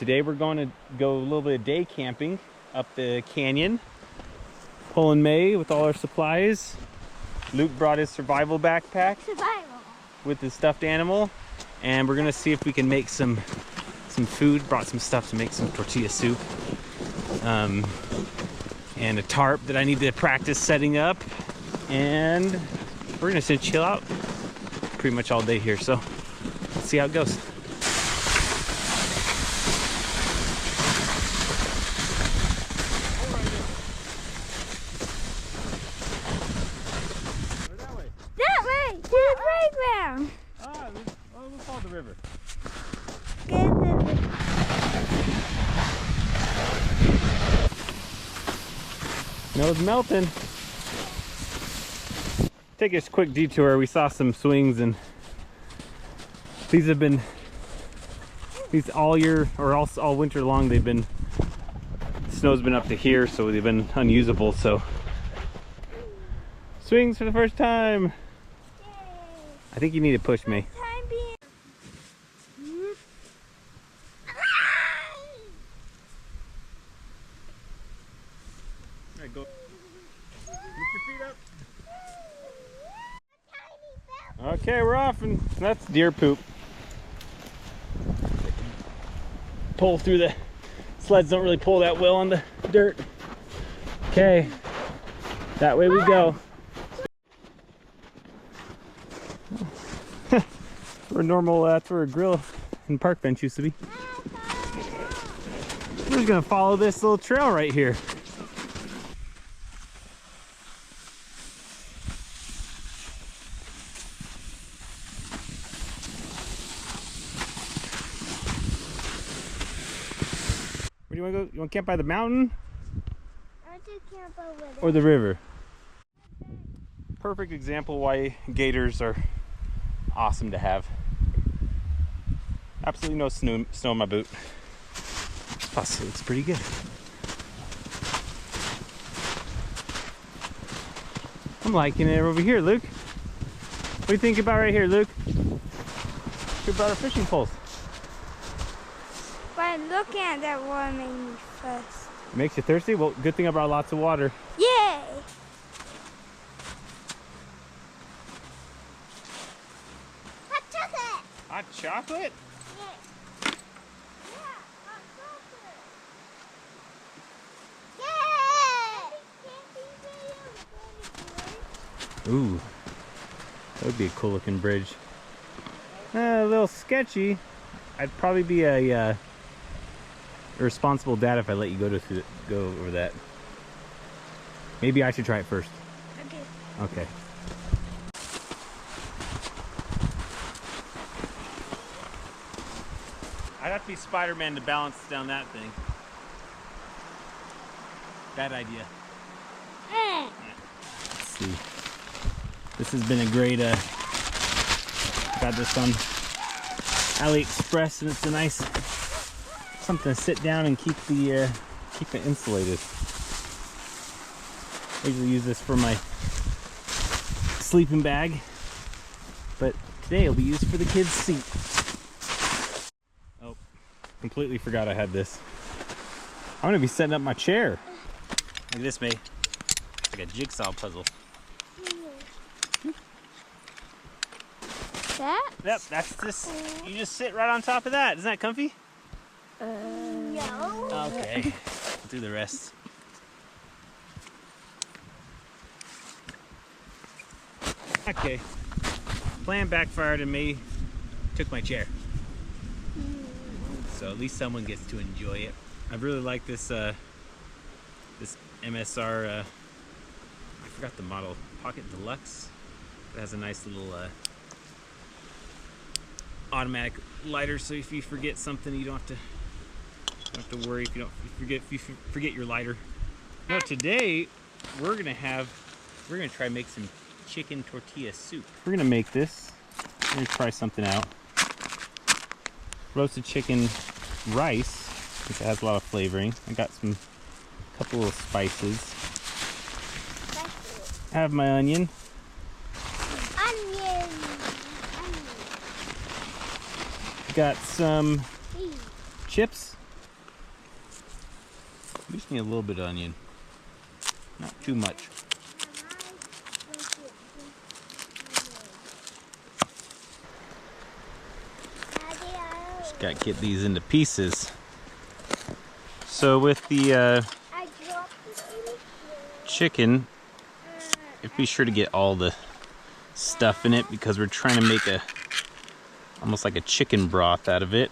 Today we're going to go a little bit of day camping up the canyon. Pulling May with all our supplies. Luke brought his survival backpack with his stuffed animal, and we're gonna see if we can make some food. Brought some stuff to make some tortilla soup, and a tarp that I need to practice setting up, and we're gonna sit chill out pretty much all day here. So let's see how it goes. We'll follow the river. Snow's melting. Take a quick detour. We saw some swings, and these all year or all winter long. The snow's been up to here, so they've been unusable. So swings for the first time. I think you need to push me. Alright, go. Lift your feet up. Okay, we're off, and that's deer poop. Pull through the sleds, don't really pull that well on the dirt. Okay, that way we go. We're normal, that's where a grill and park bench used to be. We're just gonna follow this little trail right here. Where do you wanna go? You wanna camp by the mountain? I want to camp over there. Or the river? Perfect example why gators are awesome to have. Absolutely no snow in my boot. Plus, it looks pretty good. I'm liking it over here, Luke. What do you think about right here, Luke? What about our fishing poles? But looking at that water made me thirst. Makes you thirsty? Well, good thing I brought lots of water. Yay! Hot chocolate! Hot chocolate? Ooh, that would be a cool looking bridge. A little sketchy. I'd probably be a irresponsible dad if I let you go over that. Maybe I should try it first. Okay. I'd have to be Spider-Man to balance down that thing. Bad idea. Let's see. This has been a great, got this on AliExpress, and it's a nice something to sit down and keep it insulated. I usually use this for my sleeping bag, but today it'll be used for the kids' seat. Oh, completely forgot I had this. I'm gonna be setting up my chair. Look at this, May. It's like a jigsaw puzzle. That? Yep, that's this. You just sit right on top of that. Isn't that comfy? No. Okay, I'll do the rest. Okay, plan backfired and me took my chair. So at least someone gets to enjoy it. I really like this this MSR, I forgot the model, Pocket Deluxe. It has a nice little automatic lighter, so if you forget something, you don't have to worry if you forget your lighter. Now today we're gonna try and make some chicken tortilla soup. We're gonna make this. We're gonna try something out. Roasted chicken rice, which has a lot of flavoring. I got a couple of spices. I have my onion. Got some chips. We just need a little bit of onion. Not too much. Just gotta get these into pieces. So with the chicken, be sure to get all the stuff in it because we're trying to make almost like a chicken broth out of it.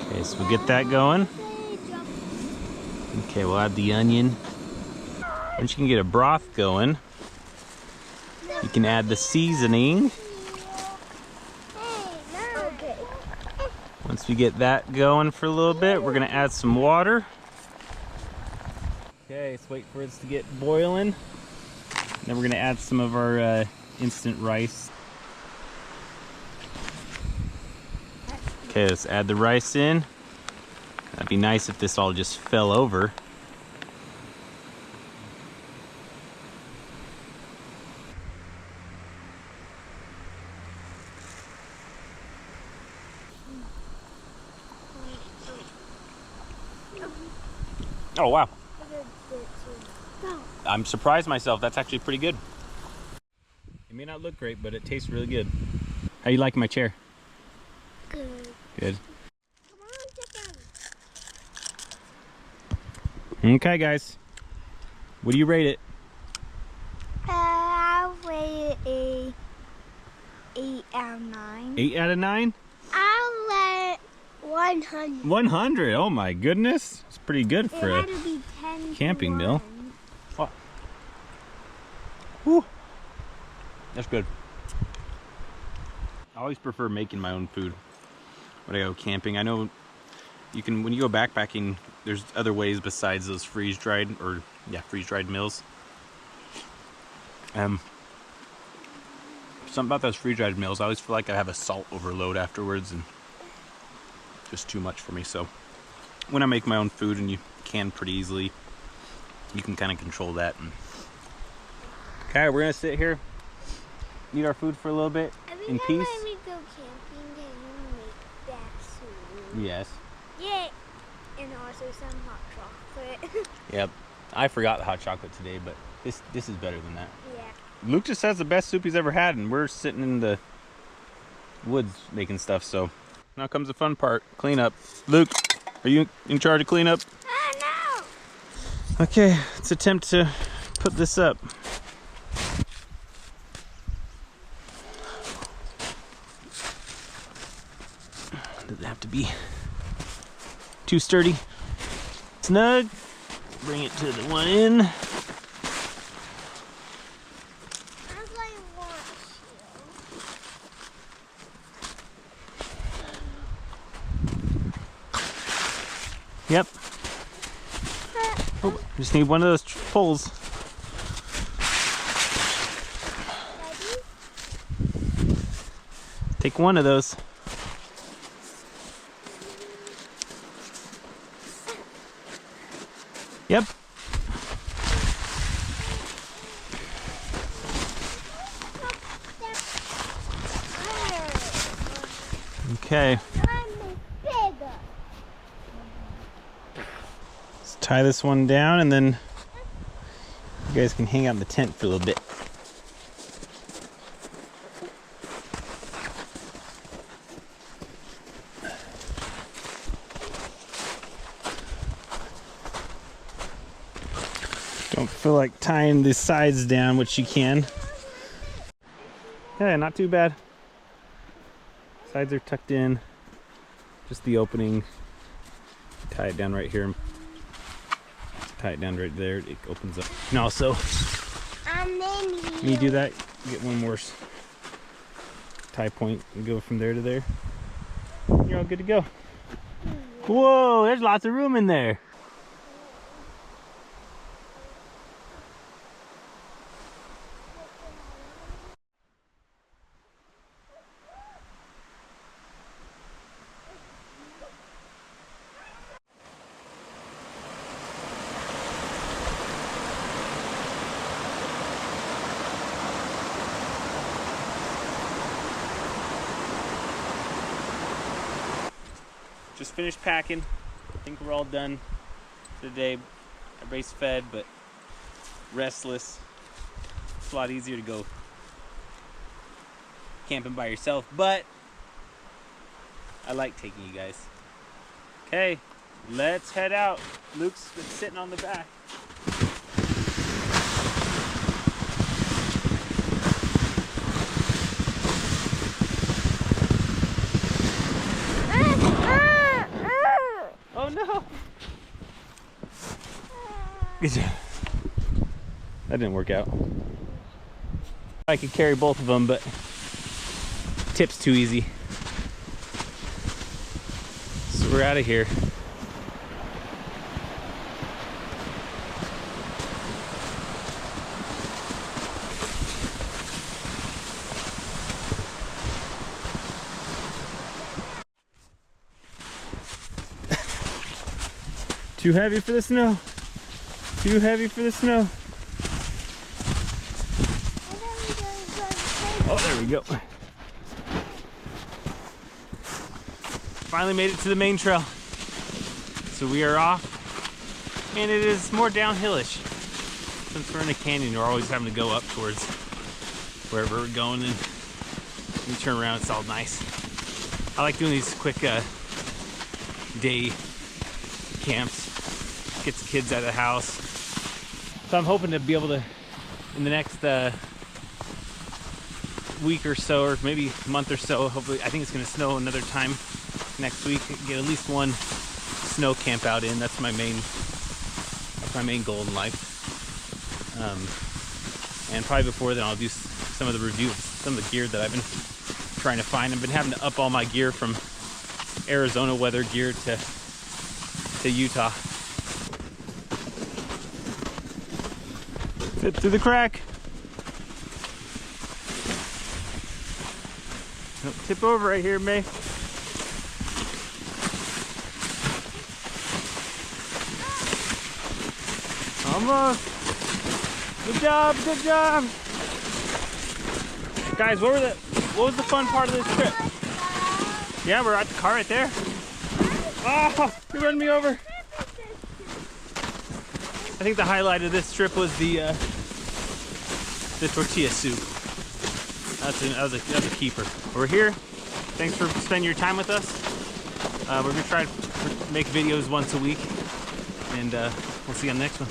Okay, so we'll get that going. Okay, we'll add the onion. Once you can get a broth going, you can add the seasoning. Once we get that going for a little bit, we're gonna add some water. Okay, let's wait for it to get boiling. Then we're gonna add some of our instant rice. Okay, let's add the rice in. That'd be nice if this all just fell over. Oh wow. I'm surprised myself. That's actually pretty good. It may not look great, but it tastes really good. How you liking my chair? Good. Good. Come on, Okay, guys. What do you rate it? I'll rate it a 8 out of 9. 8 out of 9? I'll let it 100. 100. Oh my goodness. It's pretty good for It a had to be 10 camping to meal. 1. Oh. Whew. That's good. I always prefer making my own food when I go camping. I know you can, when you go backpacking, there's other ways besides those freeze-dried meals. Something about those freeze-dried meals, I always feel like I have a salt overload afterwards and just too much for me. So when I make my own food, and you can pretty easily, you can kind of control that. Okay, we're gonna sit here, eat our food for a little bit in peace. Every time we go camping, can you make that soup? Yes. Yeah, and also some hot chocolate. Yep. I forgot the hot chocolate today, but this is better than that. Yeah. Luke just has the best soup he's ever had, and we're sitting in the woods making stuff. So now comes the fun part: cleanup. Luke, are you in charge of cleanup? Oh no! Okay, let's attempt to put this up. Doesn't have to be too sturdy. Snug. Bring it to the one end. Yep. Oh, just need one of those poles. Take one of those. Yep. Okay. Let's tie this one down, and then you guys can hang out in the tent for a little bit. Don't feel like tying the sides down, which you can. Yeah, not too bad. Sides are tucked in. Just the opening. Tie it down right here. Tie it down right there. It opens up. And also, when you do that, you get one more tie point and go from there to there. You're all good to go. Whoa, there's lots of room in there. just finished packing. I think we're all done for the day. Everybody's fed, but restless. It's a lot easier to go camping by yourself, but I like taking you guys. Okay, let's head out. Luke's been sitting on the back. Oh no! Good job. That didn't work out. I could carry both of them, but tip's too easy. So we're out of here. Too heavy for the snow. Too heavy for the snow. Oh, there we go. Finally made it to the main trail. So we are off, and it is more downhillish. Since we're in a canyon, we're always having to go up towards wherever we're going, and when you turn around, it's all nice. I like doing these quick day camps. Gets the kids out of the house. So I'm hoping to be able to, in the next week or so, or maybe month or so, hopefully, I think it's going to snow another time next week, get at least one snow camp out in. That's my main goal in life. And probably before then I'll do some of the review of some of the gear that I've been trying to find. I've been having to up all my gear from Arizona weather gear to Utah. Fit through the crack. Don't tip over right here, May. Almost. Good job, good job. Guys, what was the fun part of this trip? Yeah, we're at the car right there. Oh, you run me over. I think the highlight of this trip was the tortilla soup. That was a keeper. We're here. Thanks for spending your time with us. We're gonna try to make videos once a week, and we'll see you on the next one.